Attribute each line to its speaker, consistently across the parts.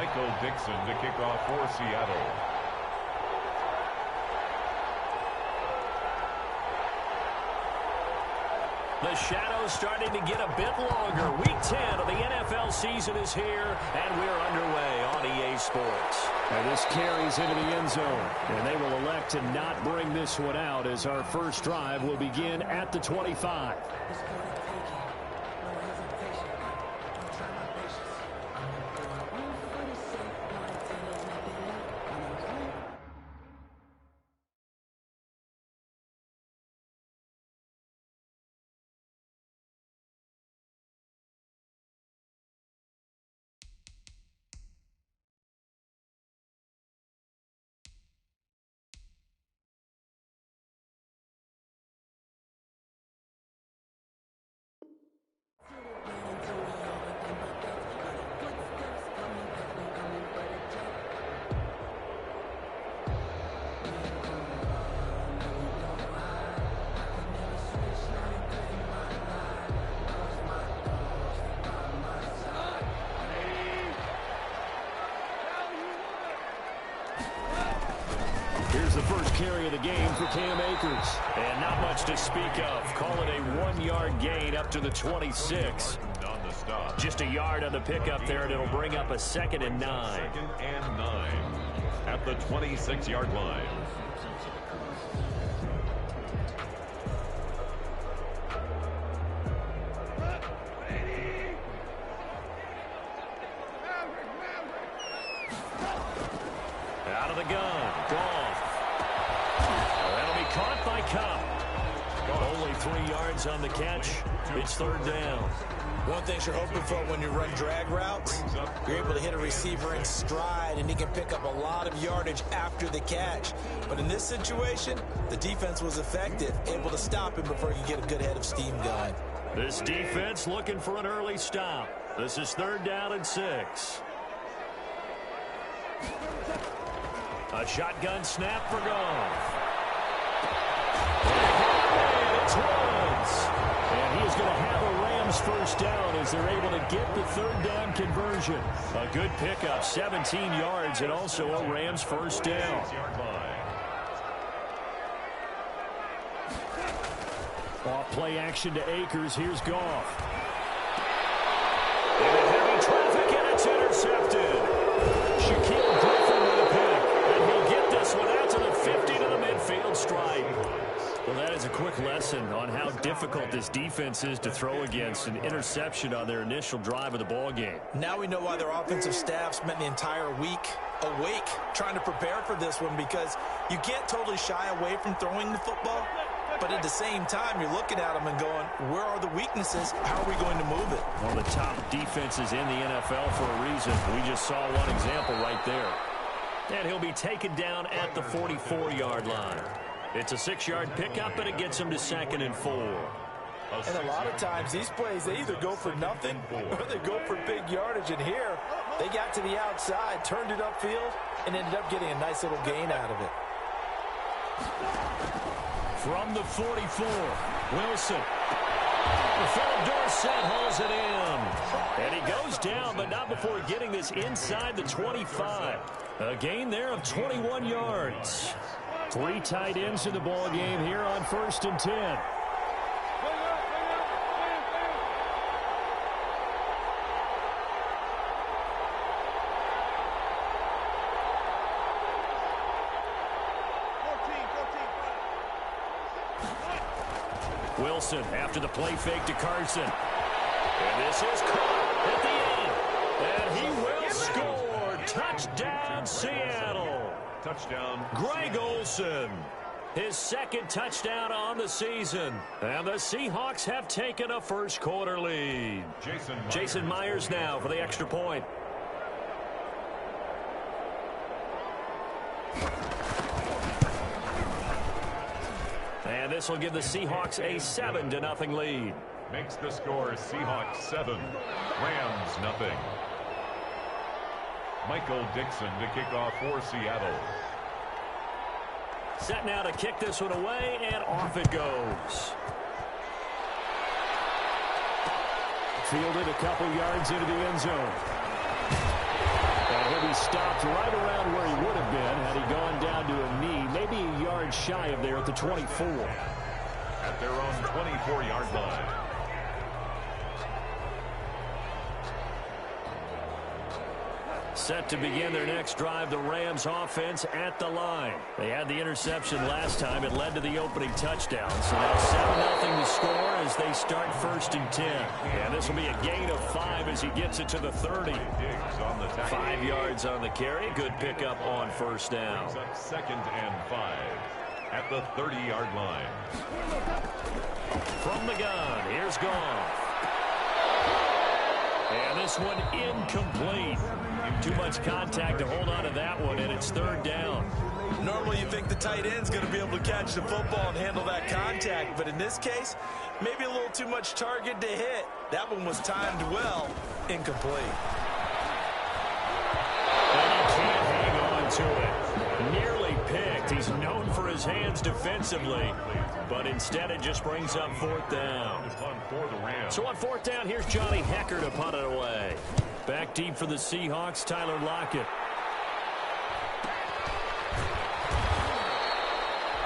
Speaker 1: Michael Dixon to kick off for Seattle.
Speaker 2: The shadow's starting to get a bit longer. Week 10 of the NFL season is here, and we're underway on EA Sports.
Speaker 3: And this carries into the end zone, and they will elect to not bring this one out as our first drive will begin at the 25. Here's the first carry of the game for Cam Akers.
Speaker 2: And not much to speak of. Call it a 1-yard gain up to the 26. Just a yard on the pickup there, and it'll bring up a 2nd and 9.
Speaker 1: 2nd and 9 at the 26-yard line.
Speaker 2: Out of the gun. Goff. That'll be caught by Cup. Only 3 yards on the catch. It's 3rd down.
Speaker 4: One thing you're hoping for when you run drag routes, you're able to hit a receiver in stride, and he can pick up a lot of yardage after the catch. But in this situation, the defense was effective, able to stop him before he could get a good head of steam going.
Speaker 2: This defense looking for an early stop. This is 3rd down and 6. A shotgun snap for Goff. And it's Woods. And he is going to have a Rams first down as they're able to get the 3rd down conversion. A good pickup, 17 yards, and also a Rams first down.
Speaker 3: Off play action to Akers. Here's Goff.
Speaker 2: In heavy traffic, and it's intercepted. Shaquille Griffin with a pick. And he'll get this one out to the 50 to the midfield stripe. Well, that is a quick lesson on how difficult this defense is to throw against. An interception on their initial drive of the ball game.
Speaker 4: Now we know why their offensive staff spent the entire week awake trying to prepare for this one, because you can't totally shy away from throwing the football. But at the same time, you're looking at them and going, where are the weaknesses? How are we going to move it?
Speaker 2: One of the top defenses in the NFL for a reason. We just saw one example right there. And he'll be taken down at the 44-yard line. It's a 6-yard pickup, and it gets him to 2nd and 4.
Speaker 4: And a lot of times, these plays, they either go for nothing or they go for big yardage. And here, they got to the outside, turned it upfield, and ended up getting a nice little gain out of it.
Speaker 2: From the 44, Wilson. Philip Dorsett hauls it in. And he goes down, but not before getting this inside the 25. A gain there of 21 yards.
Speaker 3: 3 tight ends in the ball game here on 1st and 10.
Speaker 2: Wilson after the play fake to Carson. And this is caught at the end. And he will score. Touchdown, Seattle.
Speaker 1: Touchdown.
Speaker 2: Greg Olsen. His 2nd touchdown on the season. And the Seahawks have taken a first-quarter lead. Jason Myers now for the extra point. And this will give the Seahawks a 7-0 lead.
Speaker 1: Makes the score Seahawks 7, Rams 0. Michael Dixon to kick off for Seattle.
Speaker 2: Set now to kick this one away, and off it goes.
Speaker 3: Fielded a couple yards into the end zone. And he'll he stopped right around where he would have been had he gone down to a knee, maybe a yard shy of there at the 24.
Speaker 1: At their own 24-yard line.
Speaker 2: Set to begin their next drive, the Rams offense at the line. They had the interception last time. It led to the opening touchdown. So now 7-0 to score as they start 1st and 10. And this will be a gain of 5 as he gets it to the 30. 5 yards on the carry. Good pickup on 1st down.
Speaker 1: 2nd and 5 at the 30-yard line.
Speaker 2: From the gun, here's Goff. And this one incomplete. Too much contact to hold on to that one, and it's 3rd down.
Speaker 4: Normally you think the tight end's going to be able to catch the football and handle that contact, but in this case, maybe a little too much target to hit. That one was timed well, incomplete.
Speaker 2: And he can't hang on to it. Nearly picked. He's known for his hands defensively, but instead it just brings up 4th down. So on 4th down, here's Johnny Hecker to punt it away. Back deep for the Seahawks, Tyler Lockett.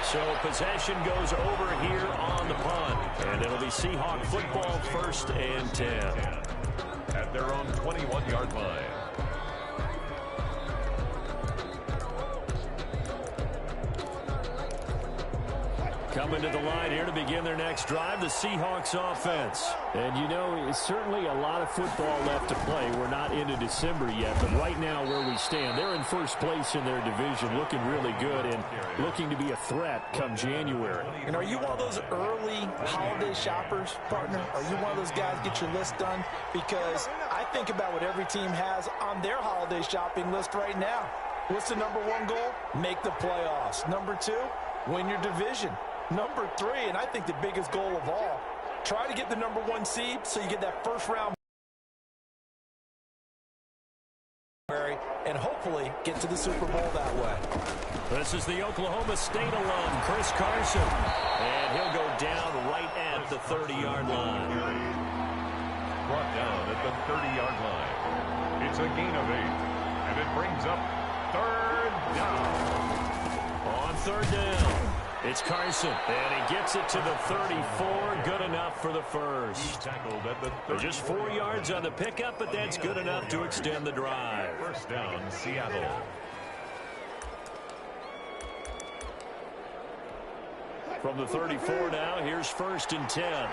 Speaker 2: So possession goes over here on the punt. And it'll be Seahawk football, 1st and 10.
Speaker 1: At their own 21-yard line.
Speaker 2: Coming to the line here to begin their next drive, the Seahawks offense.
Speaker 3: And, you know, it's certainly a lot of football left to play. We're not into December yet, but right now where we stand, they're in 1st place in their division, looking really good and looking to be a threat come January.
Speaker 4: And are you one of those early holiday shoppers, partner? Are you one of those guys get your list done? Because I think about what every team has on their holiday shopping list right now. What's the #1 goal? Make the playoffs. #2, win your division. #3, and I think the biggest goal of all, try to get the #1 seed so you get that 1st round and hopefully get to the Super Bowl that way.
Speaker 2: This is the Oklahoma State alum, Chris Carson. And he'll go down right at the 30-yard line.
Speaker 1: Brought down at the 30-yard line. It's a gain of 8, and it brings up 3rd down.
Speaker 2: On 3rd down. It's Carson, and he gets it to the 34. Good enough for the 1st.
Speaker 1: He tackled at the 30.
Speaker 2: Just 4 yards on the pickup, but that's good enough to extend the drive.
Speaker 1: 1st down, Seattle.
Speaker 2: From the 34 now, here's 1st and 10.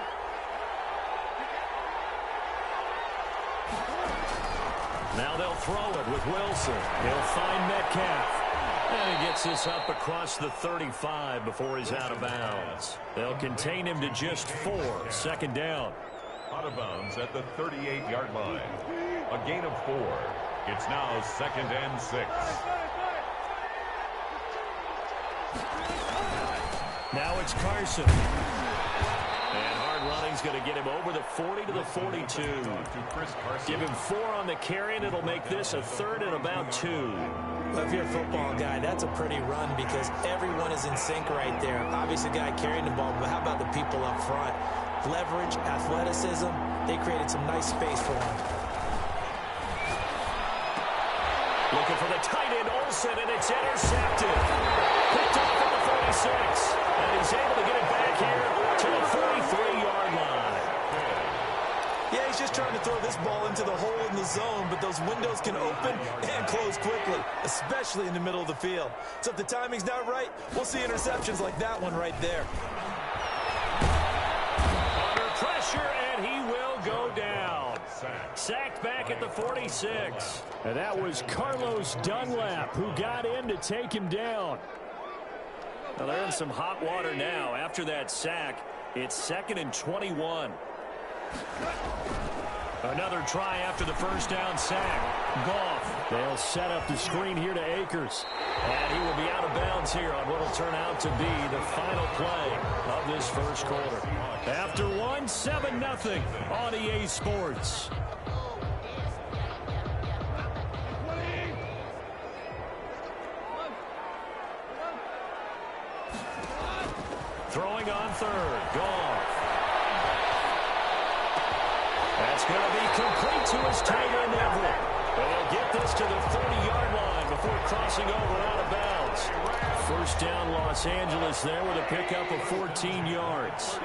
Speaker 2: Now they'll throw it with Wilson. He'll find Metcalf. And he gets this up across the 35 before he's out of bounds. They'll contain him to just 4. 2nd down.
Speaker 1: Out of bounds at the 38-yard line. A gain of 4. It's now 2nd and 6.
Speaker 2: Now it's Carson. And hard running's going to get him over the 40 to the 42. Give him 4 on the carry, and it'll make this a 3rd and about 2.
Speaker 4: Well, if you're a football guy, that's a pretty run because everyone is in sync right there. Obviously, the guy carrying the ball, but how about the people up front? Leverage, athleticism, they created some nice space for him.
Speaker 2: Looking for the tight end, Olsen, and it's intercepted. Picked off at the 46. And he's able to get it back here to the 43-yard line.
Speaker 4: Yeah, he's just trying to throw this ball into the hole in the zone, but those windows can open and close quickly, especially in the middle of the field. So if the timing's not right, we'll see interceptions like that one right there.
Speaker 2: Under pressure, and he will go down. Sacked back at the 46.
Speaker 3: And that was Carlos Dunlap who got in to take him down.
Speaker 2: Well, they're in some hot water now. After that sack, it's 2nd and 21. Another try after the 1st down sack. Goff.
Speaker 3: They'll set up the screen here to Akers.
Speaker 2: And he will be out of bounds here on what will turn out to be the final play of this 1st quarter.
Speaker 3: After 1, 7-0 on EA Sports.
Speaker 2: Throwing on 3rd. Goff. That's going to be complete to his tight end, Everett. And he'll get this to the 40-yard line before crossing over out of bounds. First down, Los Angeles there with a pickup of 14 yards.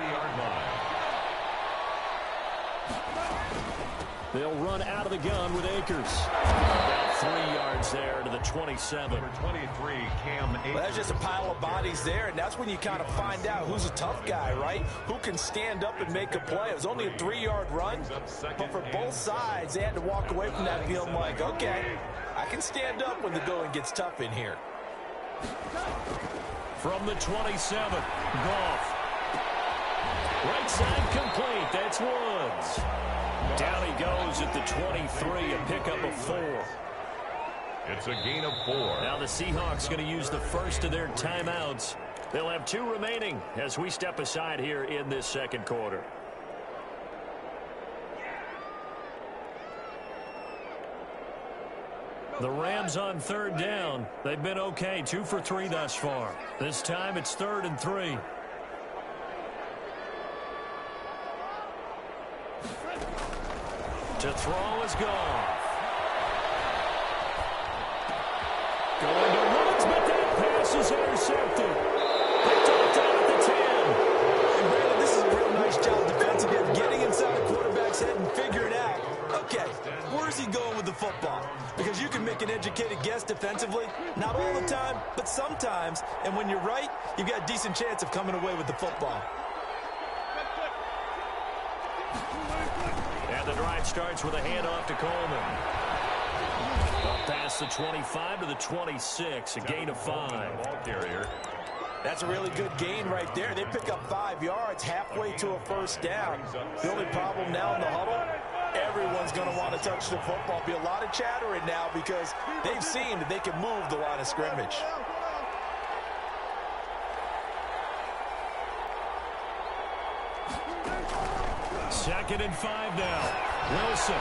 Speaker 2: They'll run out of the gun with Akers. About 3 yards there to the 27.
Speaker 1: Number 23, Cam Akers.
Speaker 4: Well, that's just a pile of bodies there, and that's when you kind of find out who's a tough guy, right? Who can stand up and make a play. It was only a 3-yard run, but for both sides, they had to walk away from that feeling like, okay, I can stand up when the going gets tough in here.
Speaker 2: From the 27, Goff. Right side complete. That's Woods. Down he goes at the 23, a pickup of 4.
Speaker 1: It's a gain of 4.
Speaker 2: Now the Seahawks going to use the first of their timeouts. They'll have 2 remaining as we step aside here in this second quarter. The Rams on third down. They've been okay, 2 for 3 thus far. This time it's 3rd and 3. To throw is Goff. Going to Woods, but that pass is intercepted. Picked off down at the 10.
Speaker 4: And Brandon, this is a real nice job defensively of getting inside a quarterback's head and figuring out, okay, where's he going with the football? Because you can make an educated guess defensively, not all the time, but sometimes. And when you're right, you've got a decent chance of coming away with the football.
Speaker 2: And the drive starts with a handoff to Coleman. Up past the 25 to the 26, a gain of 5.
Speaker 1: Ball carrier.
Speaker 4: That's a really good gain right there. They pick up 5 yards halfway to a first down. The only problem now in the huddle, everyone's going to want to touch the football. Be a lot of chattering now because they've seen that they can move the line of scrimmage.
Speaker 2: Second and 5 now. Wilson.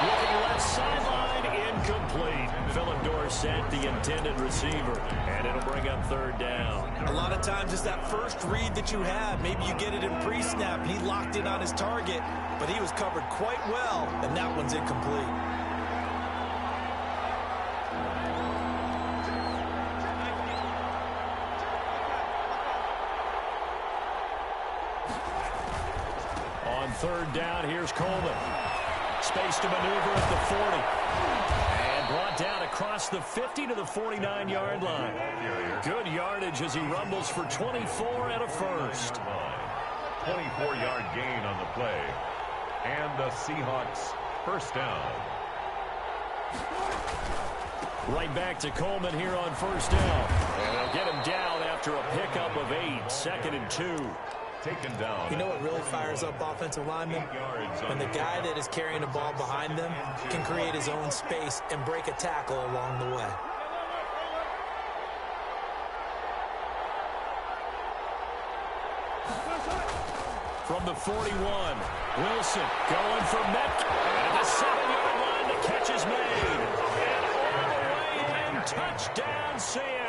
Speaker 2: Looking left sideline, incomplete. Philip Dorsett, the intended receiver. And it'll bring up third down.
Speaker 4: A lot of times it's that first read that you have. Maybe you get it in pre-snap, and he locked in on his target, but he was covered quite well, and that one's incomplete.
Speaker 2: On third down, here's Coleman. Space to maneuver at the 40. And brought down across the 50 to the 49-yard line. Good yardage as he rumbles for 24 and a first.
Speaker 1: 24-yard gain on the play. And the Seahawks first down.
Speaker 2: Right back to Coleman here on first down. And they'll get him down after a pickup of 8. 2nd and 2.
Speaker 1: Taken down.
Speaker 4: You know what really fires up offensive linemen? When the guy that is carrying the ball behind them can create his own space and break a tackle along the way.
Speaker 2: From the 41, Wilson going for Metcalf. And at the 7-yard line, the catch is made. And all the way in, touchdown, Seattle.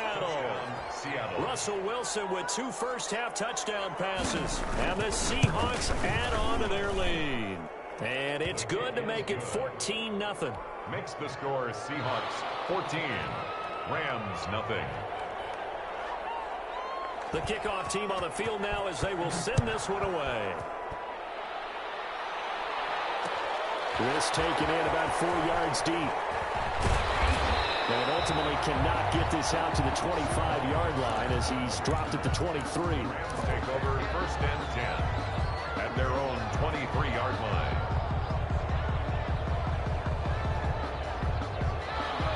Speaker 2: Russell Wilson with 2 first-half touchdown passes. And the Seahawks add on to their lead. And it's good to make it 14-0.
Speaker 1: Makes the score Seahawks 14, Rams nothing.
Speaker 2: The kickoff team on the field now as they will send this one away. This taken in about 4 yards deep. And ultimately cannot get this out to the 25-yard line as he's dropped at the 23.
Speaker 1: Take over 1st and 10 at their own 23-yard line.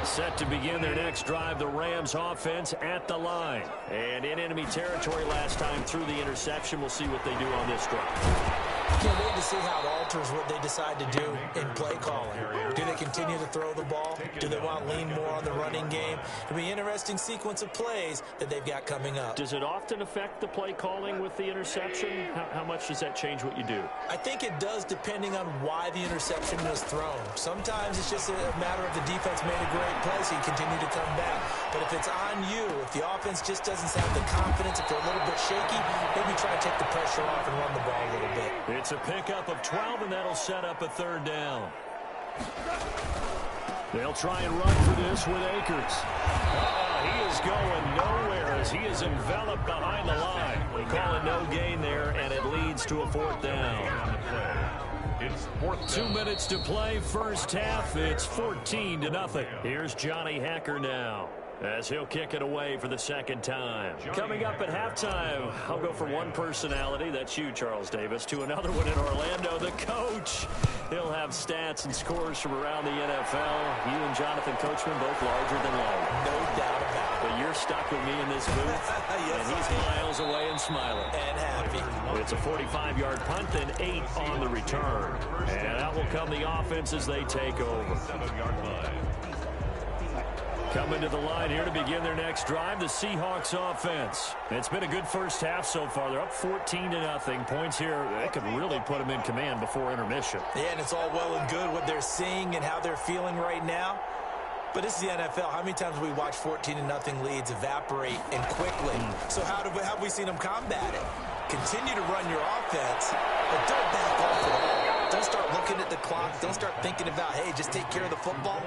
Speaker 2: Set to begin their next drive, the Rams offense at the line. And in enemy territory last time through the interception. We'll see what they do on this drive.
Speaker 4: Can't wait to see how it alters what they decide to do in play calling. Do they continue to throw the ball? Do they want to lean more on the running game? It'll be an interesting sequence of plays that they've got coming up.
Speaker 2: Does it often affect the play calling with the interception? How much does that change what you do?
Speaker 4: I think it does depending on why the interception was thrown. Sometimes it's just a matter of the defense made a great play, so you continue to come back. But if it's on you, if the offense just doesn't have the confidence, if they're a little bit shaky, maybe try to take the pressure off and run the ball a little bit.
Speaker 2: It's a pickup of 12, and that'll set up a third down.
Speaker 3: They'll try and run for this with Akers.
Speaker 2: He is going nowhere as he is enveloped behind the line. We call it no gain there, and it leads to a 4th down.
Speaker 1: It's 4th down.
Speaker 2: 2 minutes to play, first half. It's 14-0. Here's Johnny Hacker now, as he'll kick it away for the second time. Coming up at halftime, I'll go from one personality, that's you, Charles Davis, to another one in Orlando, the coach. He'll have stats and scores from around the NFL. You and Jonathan Coachman both larger than life.
Speaker 4: No doubt about it.
Speaker 2: But you're stuck with me in this booth,
Speaker 4: Yes,
Speaker 2: and he's miles away and smiling.
Speaker 4: And happy.
Speaker 2: It's a 45-yard punt, then 8 on the return. And out will come the offense as they take over.
Speaker 1: 7-yard line.
Speaker 2: Coming to the line here to begin their next drive, the Seahawks offense. It's been a good first half so far. They're up 14-0. Points here, they could really put them in command before intermission.
Speaker 4: Yeah, and it's all well and good what they're seeing and how they're feeling right now. But this is the NFL. How many times have we watched 14-0 leads evaporate and quickly? So how have we seen them combat it? Continue to run your offense, but don't back off at all. Don't start looking at the clock. Don't start thinking about, hey, just take care of the football.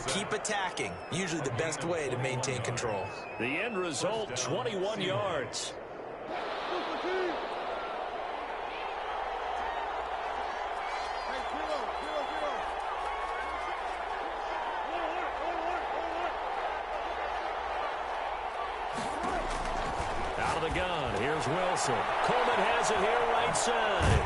Speaker 4: Keep attacking. Usually the best way to maintain control.
Speaker 2: The end result, 21 yards. Out of the gun, here's Wilson. Coleman has it here right side.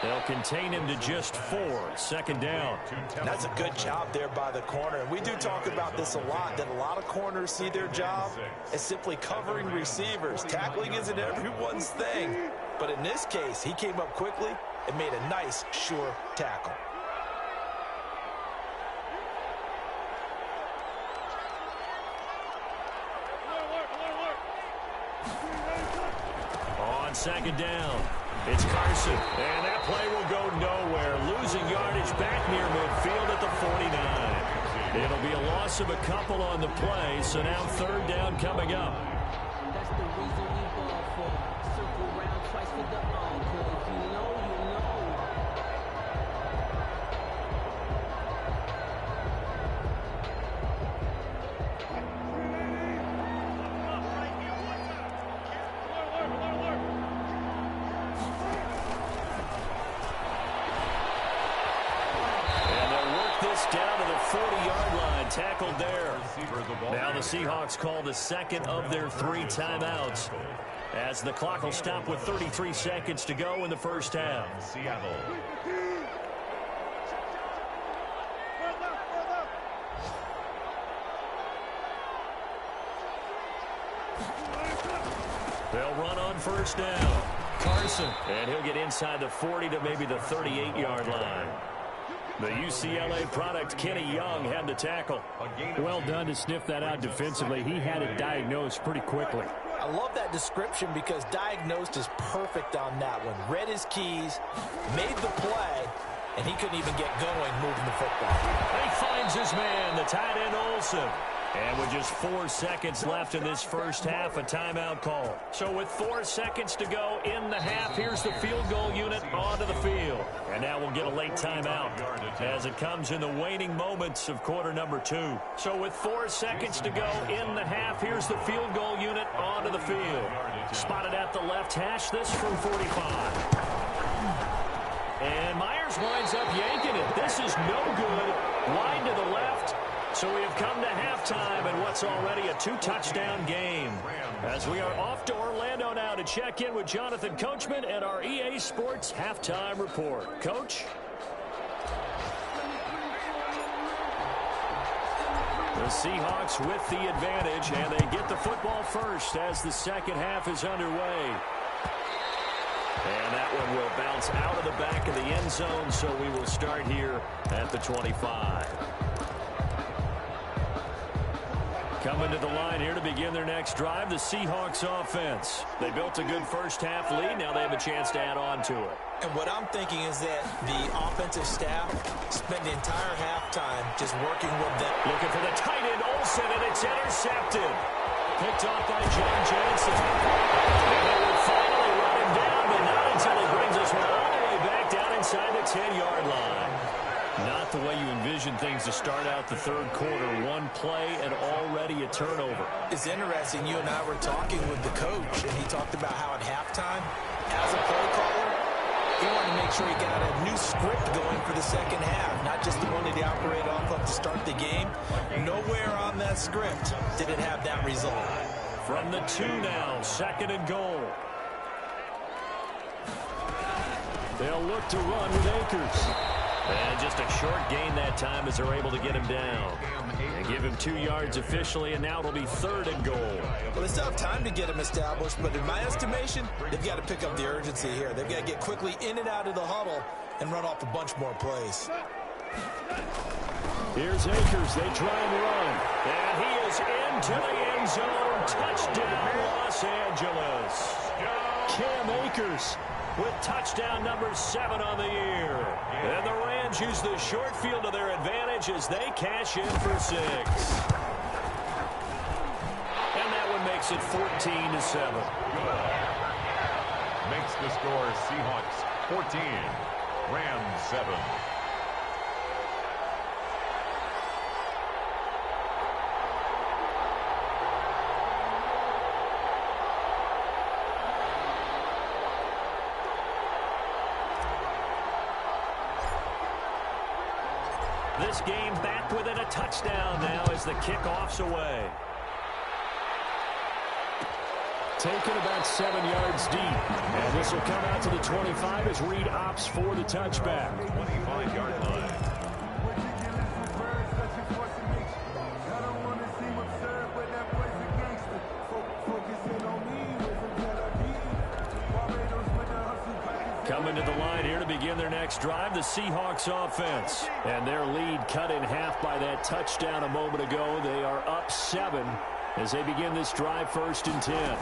Speaker 2: They'll contain him to just 4. 2nd down.
Speaker 4: That's a good job there by the corner. And we do talk about this a lot, that a lot of corners see their job as simply covering receivers. Tackling isn't everyone's thing. But in this case, he came up quickly and made a nice, sure tackle.
Speaker 2: On 2nd down, it's Carson. And that play will go nowhere. Losing yardage back near midfield at the 49. It'll be a loss of a couple on the play, so now 3rd down coming up.
Speaker 5: That's the reason we ball for. Circle round twice for the encore. If you know, you know.
Speaker 2: Down to the 40-yard line, tackled there. Now the Seahawks call the second of their 3 timeouts, as the clock will stop with 33 seconds to go in the first half.
Speaker 1: Seattle.
Speaker 2: They'll run on 1st down. Carson, and he'll get inside the 40 to maybe the 38-yard line. The UCLA product, Kenny Young, had the tackle.
Speaker 3: Well done to sniff that out defensively. He had it diagnosed pretty quickly.
Speaker 4: I love that description because diagnosed is perfect on that one. Read his keys, made the play, and he couldn't even get going moving the football.
Speaker 2: He finds his man, the tight end Olsen. And with just 4 seconds left in this first half, a timeout call. So with 4 seconds to go in the half, here's the field goal unit onto the field. And now we'll get a late timeout as it comes in the waning moments of quarter number 2. So with 4 seconds to go in the half, here's the field goal unit onto the field. Spotted at the left hash, this from 45. And Myers winds up yanking it. This is no good. Wide to the left. So we have come to halftime in what's already a 2-touchdown game. As we are off to Orlando now to check in with Jonathan Coachman and our EA Sports Halftime Report. Coach? The Seahawks with the advantage, and they get the football first as the second half is underway. And that one will bounce out of the back of the end zone, so we will start here at the 25. Coming to the line here to begin their next drive, the Seahawks offense. They built a good first half lead. Now they have a chance to add on to it.
Speaker 4: And what I'm thinking is that the offensive staff spent the entire halftime just working with them.
Speaker 2: Looking for the tight end, Olsen, and it's intercepted. Picked off by John Johnson. And they will finally run him down, but not until he brings us all the way back down inside the 10-yard line. Not the way you envision things to start out the third quarter. One play and already a turnover.
Speaker 4: It's interesting. You and I were talking with the coach, and he talked about how at halftime, as a play caller, he wanted to make sure he got a new script going for the second half, not just the one that he operated off of to start the game. Nowhere on that script did it have that result.
Speaker 2: From the 2 now, 2nd and goal. They'll look to run with Akers. And just a short gain that time as they're able to get him down. They give him 2 yards officially, and now it'll be 3rd and goal.
Speaker 4: Well, they still have time to get him established, but in my estimation, they've got to pick up the urgency here. They've got to get quickly in and out of the huddle and run off a bunch more plays.
Speaker 2: Here's Akers. They try and run. And he is into the end zone. Touchdown, Los Angeles. Cam Akers with touchdown number 7 on the year. And the Rams use the short field to their advantage as they cash in for 6. And that one makes it 14-7.
Speaker 1: Makes the score Seahawks 14, Rams 7.
Speaker 2: This game back within a touchdown now as the kickoff's away. Taken about 7 yards deep. And this will come out to the 25 as Reed opts for the touchback.
Speaker 1: 25-yard line.
Speaker 2: Coming to the line here to begin their next drive, the Seahawks offense. And their lead cut in half by that touchdown a moment ago. They are up 7 as they begin this drive, 1st and 10.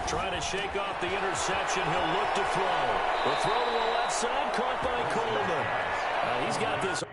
Speaker 2: Trying to shake off the interception. He'll look to throw. The throw to the left side, caught by Coleman. He's got this.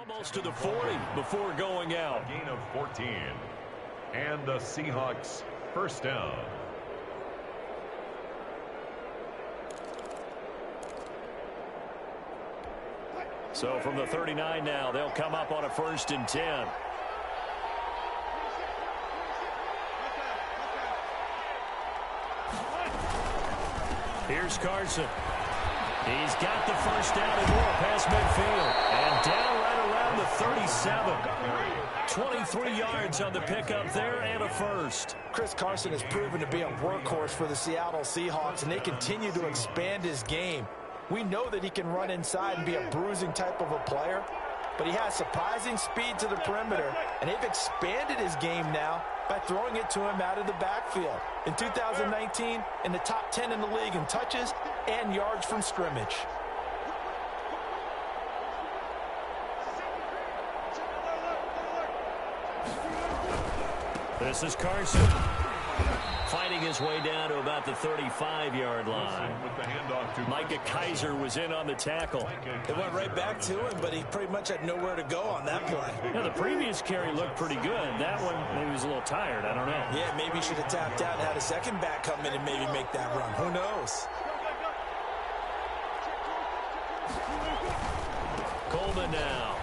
Speaker 2: Almost to the 40 before going out.
Speaker 1: Gain of 14. And the Seahawks 1st down.
Speaker 2: So from the 39 now, they'll come up on a 1st and 10. Here's Carson. He's got the 1st down and more past midfield. And down right around the 37. 23 yards on the pickup there and a 1st.
Speaker 4: Chris Carson has proven to be a workhorse for the Seattle Seahawks, and they continue to expand his game. We know that he can run inside and be a bruising type of a player, but he has surprising speed to the perimeter, and they've expanded his game now by throwing it to him out of the backfield. In 2019, in the top 10 in the league in touches and yards from scrimmage.
Speaker 2: This is Carson. Fighting his way down to about the 35-yard line. Micah Kaiser was in on the tackle.
Speaker 4: It went right back to him, but he pretty much had nowhere to go on that play.
Speaker 2: Yeah, the previous carry looked pretty good. That one, maybe he was a little tired. I don't know.
Speaker 4: Yeah, maybe he should have tapped out and had a second back come in and maybe make that run. Who knows?
Speaker 2: Coleman now.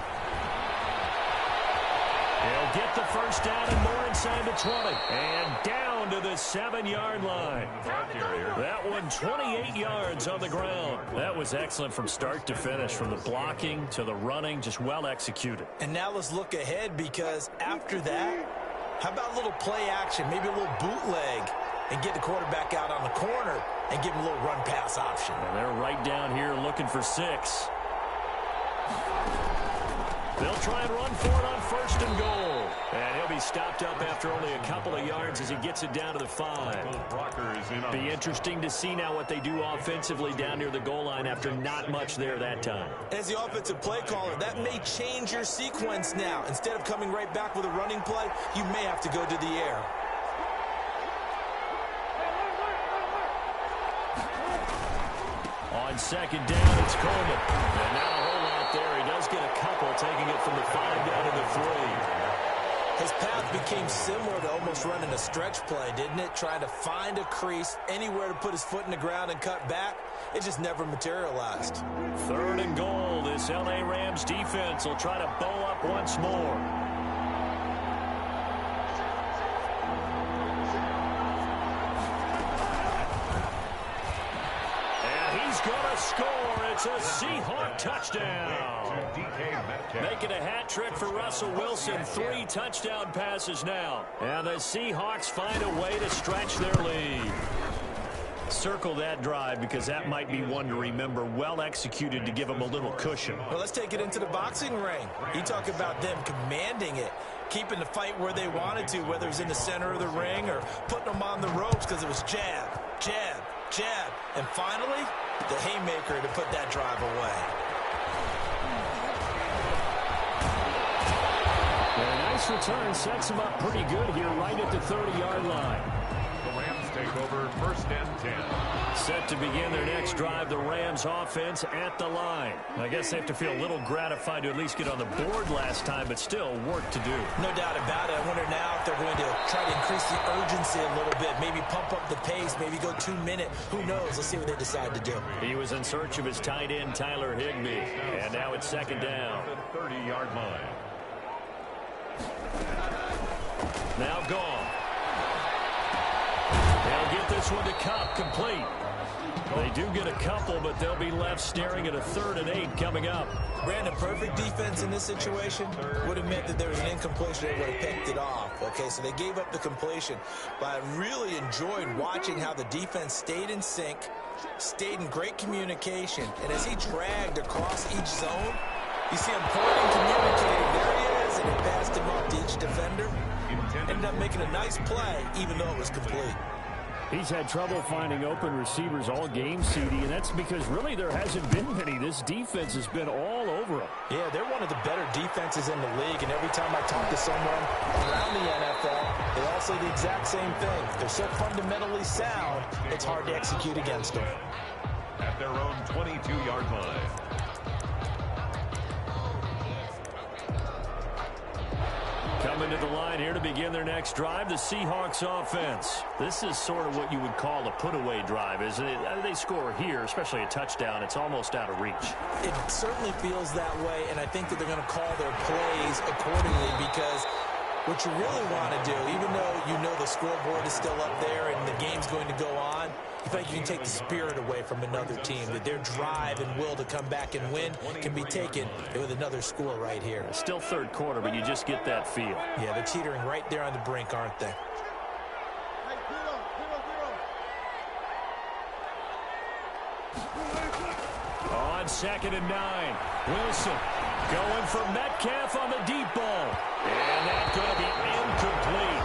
Speaker 2: He'll get the 1st down and more inside the 20. And down to the 7-yard line. That one 28 yards on the ground. That was excellent from start to finish, from the blocking to the running, just well executed.
Speaker 4: And now let's look ahead, because after that, how about a little play action, maybe a little bootleg, and get the quarterback out on the corner and give him a little run pass option.
Speaker 2: And they're right down here looking for 6. They'll try and run for it on 1st and goal. And he'll be stopped up after only a couple of yards as he gets it down to the 5. Be interesting to see now what they do offensively down near the goal line after not much there that time.
Speaker 4: As the offensive play caller, that may change your sequence now. Instead of coming right back with a running play, you may have to go to the air.
Speaker 2: On 2nd down, it's Coleman. And not a whole lot there. He does get a couple, taking it from the 5 down to the 3.
Speaker 4: His path became similar to almost running a stretch play, didn't it? Trying to find a crease, anywhere to put his foot in the ground and cut back. It just never materialized.
Speaker 2: 3rd and goal. This L.A. Rams defense will try to bow up once more. Gonna score. It's a Seahawk touchdown. Making a hat trick for Russell Wilson. 3 touchdown passes now. And the Seahawks find a way to stretch their lead. Circle that drive because that might be one to remember. Well executed to give them a little cushion.
Speaker 4: Well, let's take it into the boxing ring. You talk about them commanding it, keeping the fight where they wanted to, whether it was in the center of the ring or putting them on the ropes because it was jab, jab, jab. And finally, the haymaker to put that drive away.
Speaker 3: A nice return sets him up pretty good here right at the 30-yard line.
Speaker 1: The Rams take over 1st and 10.
Speaker 2: Set to begin their next drive, the Rams offense at the line. I guess they have to feel a little gratified to at least get on the board last time, but still work to do.
Speaker 4: No doubt about it. I wonder now if they're going to try to increase the urgency a little bit, maybe pump up the pace, maybe go 2-minute. Who knows? Let's see what they decide to do.
Speaker 2: He was in search of his tight end, Tyler Higbee, and now it's 2nd down.
Speaker 1: The 30-yard line.
Speaker 2: Now gone. They'll get this one to Cup, complete. They do get a couple, but they'll be left staring at a 3rd and 8 coming up.
Speaker 4: Brandon, perfect defense in this situation would have meant that there was an incompletion. They would have picked it off. Okay, so they gave up the completion. But I really enjoyed watching how the defense stayed in sync, stayed in great communication. And as he dragged across each zone, you see him pointing, communicating. There he is, and he passed him up to each defender. Ended up making a nice play, even though it was complete.
Speaker 3: He's had trouble finding open receivers all game, CD, and that's because really there hasn't been many. This defense has been all over him.
Speaker 4: Yeah, they're one of the better defenses in the league, and every time I talk to someone around the NFL, they all say the exact same thing. They're so fundamentally sound, it's hard to execute against them.
Speaker 1: At their own 22-yard line.
Speaker 2: Coming to the line here to begin their next drive, the Seahawks offense. This is sort of what you would call a put-away drive, isn't it? They score here, especially a touchdown. It's almost out of reach.
Speaker 4: It certainly feels that way, and I think that they're going to call their plays accordingly because what you really want to do, even though you know the scoreboard is still up there and the game's going to go on, you feel like you can take the spirit away from another team, that their drive and will to come back and win can be taken with another score right here.
Speaker 2: Still 3rd quarter, but you just get that feel.
Speaker 4: Yeah, they're teetering right there on the brink, aren't they?
Speaker 2: On 2nd and 9, Wilson going for Metcalf on the deep ball. And that's going to be incomplete.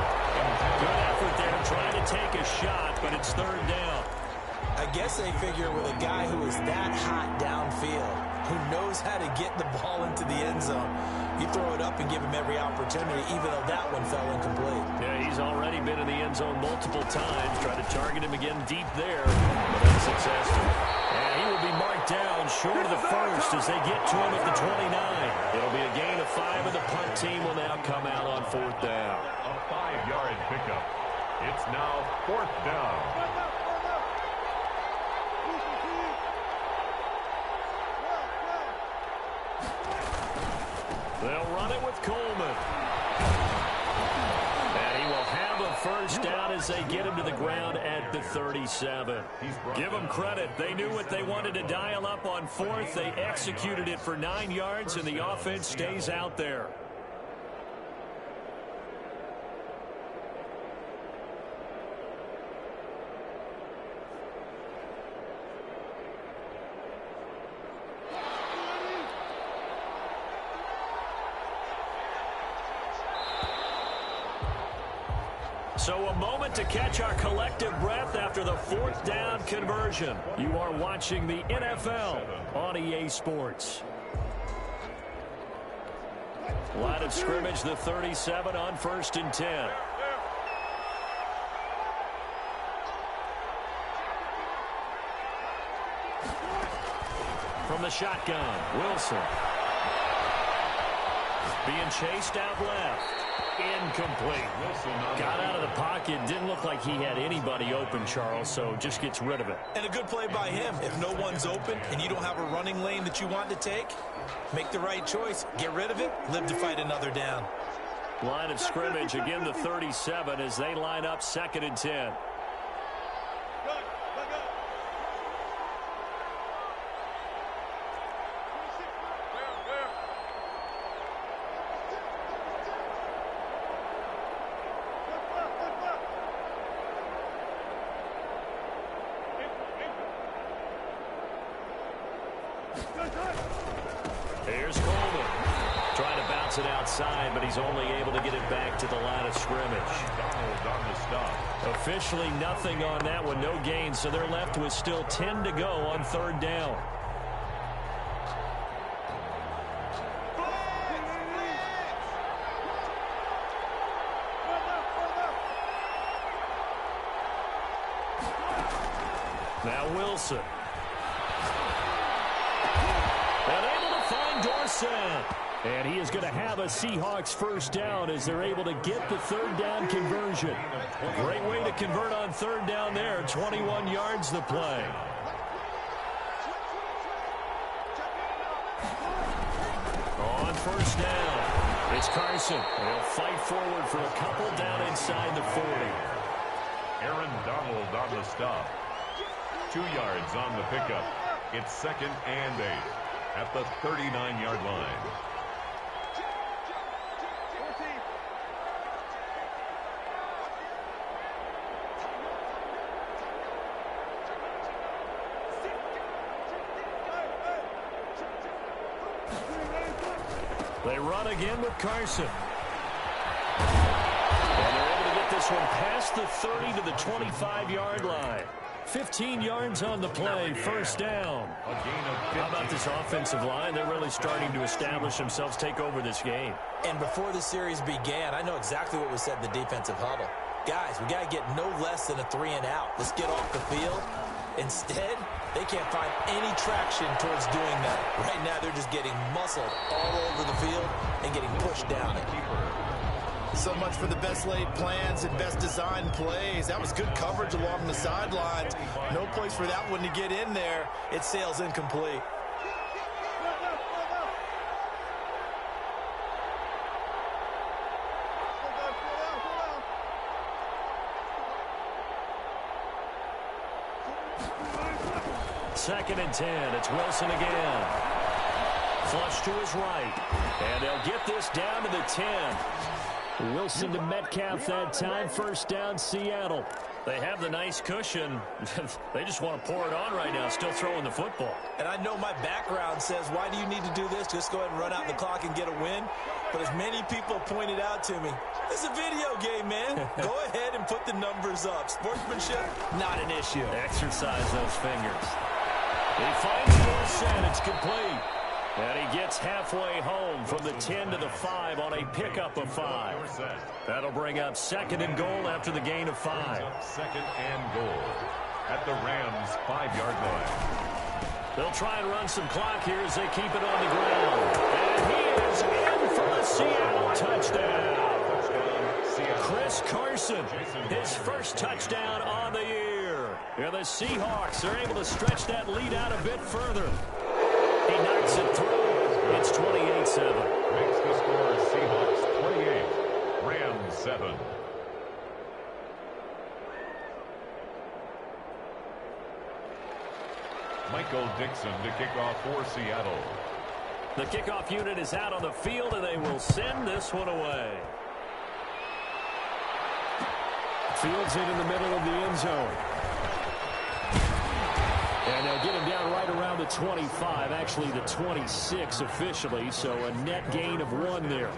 Speaker 2: Good effort there trying to take a shot, but it's 3rd down.
Speaker 4: I guess they figure with a guy who is that hot downfield, who knows how to get the ball into the end zone, you throw it up and give him every opportunity, even though that one fell incomplete.
Speaker 2: Yeah, he's already been in the end zone multiple times. Try to target him again deep there, but unsuccessful. And he will be marked down short of the 1st as they get to him at the 29. It'll be a gain of 5, and the punt team will now come out on 4th down.
Speaker 1: A 5-yard pickup. It's now 4th down.
Speaker 2: They'll run it with Coleman. And he will have a 1st down as they get him to the ground at the 37. Give them credit. They knew what they wanted to dial up on 4th. They executed it for 9 yards, and the offense stays out there. So a moment to catch our collective breath after the fourth down conversion. You are watching the NFL on EA Sports. Line of scrimmage, the 37 on 1st and 10. From the shotgun, Wilson. Being chased out left. Incomplete. Got out of the pocket. Didn't look like he had anybody open, Charles, so just gets rid of it.
Speaker 4: And a good play by him. If no one's open and you don't have a running lane that you want to take, make the right choice. Get rid of it. Live to fight another down.
Speaker 2: Line of scrimmage, again the 37 as they line up 2nd and 10. Here's Coleman. Trying to bounce it outside, but he's only able to get it back to the line of scrimmage.
Speaker 1: On the stop.
Speaker 2: Officially nothing on that one, no gain, so they're left with still 10 to go on 3rd down. Now Wilson. And he is going to have a Seahawks first down as they're able to get the 3rd down conversion. Great way to convert on 3rd down there. 21 yards the play. On 1st down, it's Carson. He'll fight forward for a couple down inside the 40.
Speaker 1: Aaron Donald on the stop. 2 yards on the pickup. It's 2nd and 8 at the 39-yard line.
Speaker 2: They run again with Carson. And they're able to get this one past the 30 to the 25-yard line. 15 yards on the play, 1st down. How about this offensive line? They're really starting to establish themselves, take over this game.
Speaker 4: And before the series began, I know exactly what was said in the defensive huddle. Guys, we got to get no less than a 3-and-out. Let's get off the field. Instead, they can't find any traction towards doing that. Right now, they're just getting muscled all over the field and getting pushed down it.
Speaker 6: So much for the best laid plans and best designed plays. That was good coverage along the sidelines. No place for that one to get in there.
Speaker 4: It sails incomplete.
Speaker 2: Second and 10. It's Wilson again. Flush to his right. And they'll get this down to the 10. Wilson to Metcalf that time. First down, Seattle. They have the nice cushion. They just want to pour it on right now, still throwing the football.
Speaker 4: And I know my background says, why do you need to do this? Just go ahead and run out the clock and get a win. But as many people pointed out to me, it's a video game, man. Go ahead and put the numbers up. Sportsmanship, not an issue.
Speaker 2: Exercise those fingers. He finds Dorsett. It's complete. And he gets halfway home from the 10 to the 5 on a pickup of 5. That'll bring up 2nd and goal after the gain of 5.
Speaker 1: 2nd and goal at the Rams' 5-yard line.
Speaker 2: They'll try and run some clock here as they keep it on the ground. And he is in for the Seattle touchdown. Chris Carson, his first touchdown on the year. And the Seahawks are able to stretch that lead out a bit further. He knocks it through. It's 28-7.
Speaker 1: Makes the score Seahawks 28, Rams 7. Michael Dixon to kick off for Seattle.
Speaker 2: The kickoff unit is out on the field, and they will send this one away. Fields in the middle of the end zone. And they'll get him down right around the 25, actually the 26 officially, so a net gain of 1 there.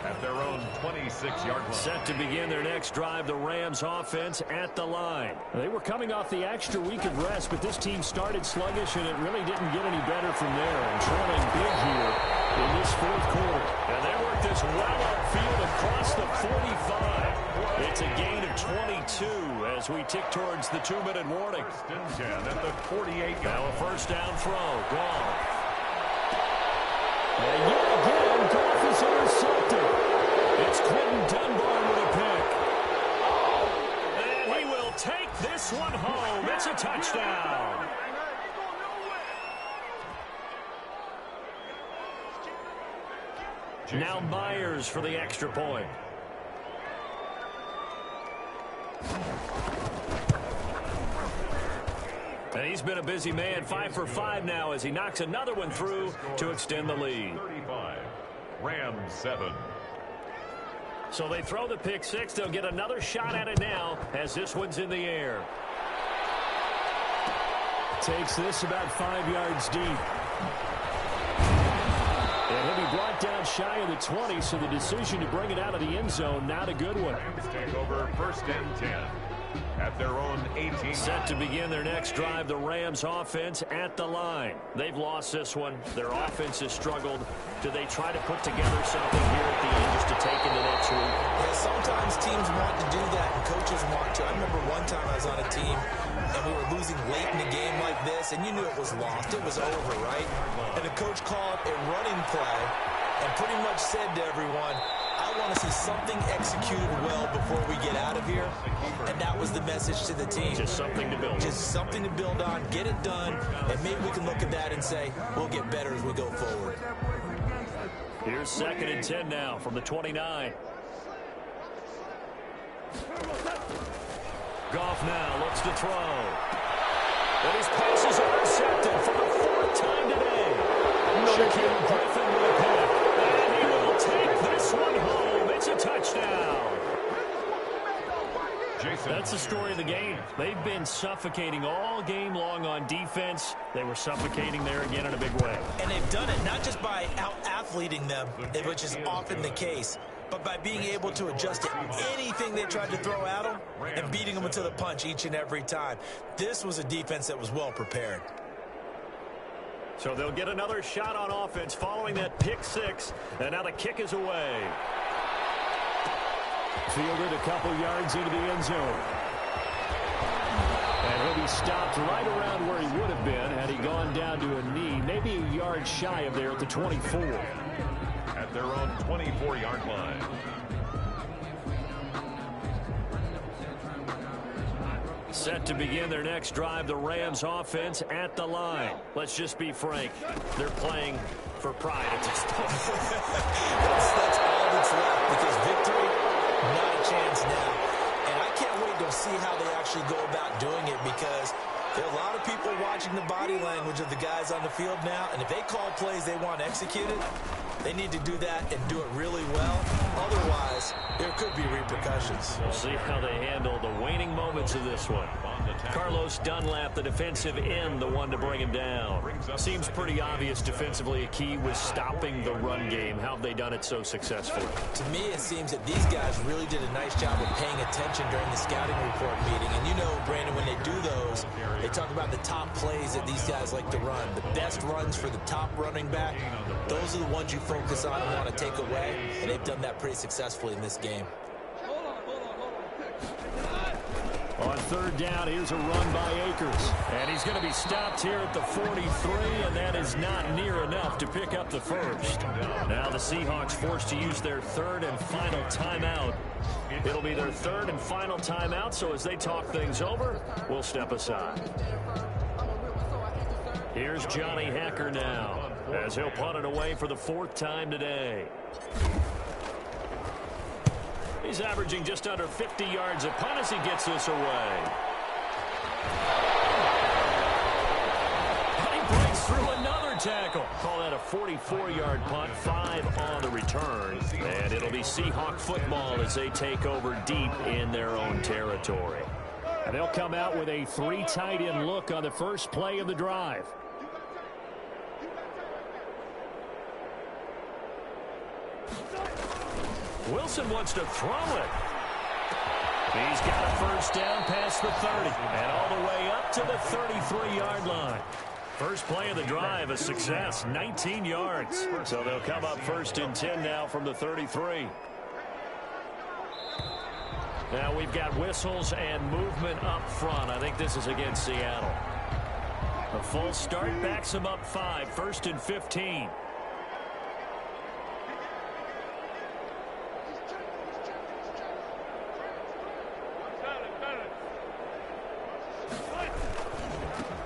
Speaker 1: at their own 26-yard line.
Speaker 2: Set to begin their next drive, the Rams offense at the line.
Speaker 3: They were coming off the extra week of rest, but this team started sluggish, and it really didn't get any better from there. And trailing big here in this fourth quarter.
Speaker 2: And they work this well upfield across the 45. It's a gain of 22 as we tick towards the 2-minute warning.
Speaker 1: First and 10 at the 48-yard.
Speaker 2: Now a first down throw. Gone.
Speaker 3: And yet again, Goff is intercepted.
Speaker 2: It's Quentin Dunbar with a pick. And he will take this one home. It's a touchdown. Now Myers for the extra point. And he's been a busy man, 5 for 5 now as he knocks another one through to extend the lead.
Speaker 1: 35, Rams 7.
Speaker 2: So they throw the pick six. They'll get another shot at it now as this one's in the air.
Speaker 3: Takes this about 5 yards deep. And he'll be brought down shy of the 20, so the decision to bring it out of the end zone, not a good one.
Speaker 1: Rams take over first and 10 at their own 18.
Speaker 2: Set to begin their next drive, the Rams offense at the line. They've lost this one. Their offense has struggled. Do they try to put together something here at the end just to take into next week?
Speaker 4: Yeah, sometimes teams want to do that and coaches want to. I remember one time I was on a team and we were losing late in a game like this, and you knew it was lost. It was over, right? And the coach called a running play and pretty much said to everyone, I want to see something executed well before we get out of here. And that was the message to the team.
Speaker 2: Just something to build on.
Speaker 4: Just something to build on, get it done, and maybe we can look at that and say, we'll get better as we go forward.
Speaker 2: Here's second and 10 now from the 29. Goff now looks to throw. And his pass is intercepted for the 4th time today. Shaquille Griffin with a pick. And he will take this one home. It's a touchdown. That's the story of the game. They've been suffocating all game long on defense. They were suffocating there again in a big way.
Speaker 4: And they've done it not just by out-athleting them, which is often the case, but by being able to adjust to anything they tried to throw at them and beating them to the punch each and every time. This was a defense that was well prepared.
Speaker 2: So they'll get another shot on offense following that pick six, and now the kick is away.
Speaker 3: Fielded a couple yards into the end zone. And he'll be stopped right around where he would have been had he gone down to a knee, maybe a yard shy of there at the 24.
Speaker 1: At their own 24-yard line.
Speaker 2: Set to begin their next drive, the Rams offense at the line. Let's just be frank. They're playing for pride at this point.
Speaker 4: That's all that's left, because victory, not a chance now. And I can't wait to see how they actually go about doing it, because there are a lot of people watching the body language of the guys on the field now, and if they call plays they want executed, they need to do that and do it really well. Otherwise, there could be repercussions.
Speaker 2: We'll see how they handle the waning moments of this one. Carlos Dunlap, the defensive end, the one to bring him down. Seems pretty obvious defensively a key was stopping the run game. How have they done it so successfully?
Speaker 4: To me, it seems that these guys really did a nice job of paying attention during the scouting report meeting. And you know, Brandon, when they do those, they talk about the top plays that these guys like to run. The best runs for the top running back, those are the ones you focus on and want to take away. And they've done that pretty successfully in this game.
Speaker 3: On third down, here's a run by Akers.
Speaker 2: And he's going to be stopped here at the 43, and that is not near enough to pick up the first. Now the Seahawks forced to use their third and final timeout. It'll be their third and final timeout, so as they talk things over, we'll step aside. Here's Johnny Hecker now, as he'll punt it away for the 4th time today. He's averaging just under 50 yards a punt as he gets this away. And he breaks through another tackle. Call that a 44-yard punt, 5 on the return. And it'll be Seahawk football as they take over deep in their own territory.
Speaker 3: And they'll come out with a 3 tight end look on the first play of the drive.
Speaker 2: Wilson wants to throw it. He's got a first down past the 30 and all the way up to the 33-yard line. First play of the drive, a success, 19 yards. So they'll come up first and 10 now from the 33. Now we've got whistles and movement up front. I think this is against Seattle. A full start backs them up 5, first and 15.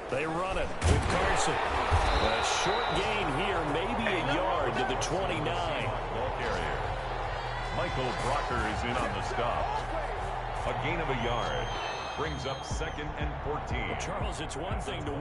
Speaker 2: They run it with Carson. A short gain here, maybe a yard to the 29.
Speaker 1: Ball carrier. Michael Brocker is in on the stop. A gain of a yard. Brings up 2nd and 14.
Speaker 2: Charles, it's one thing to win.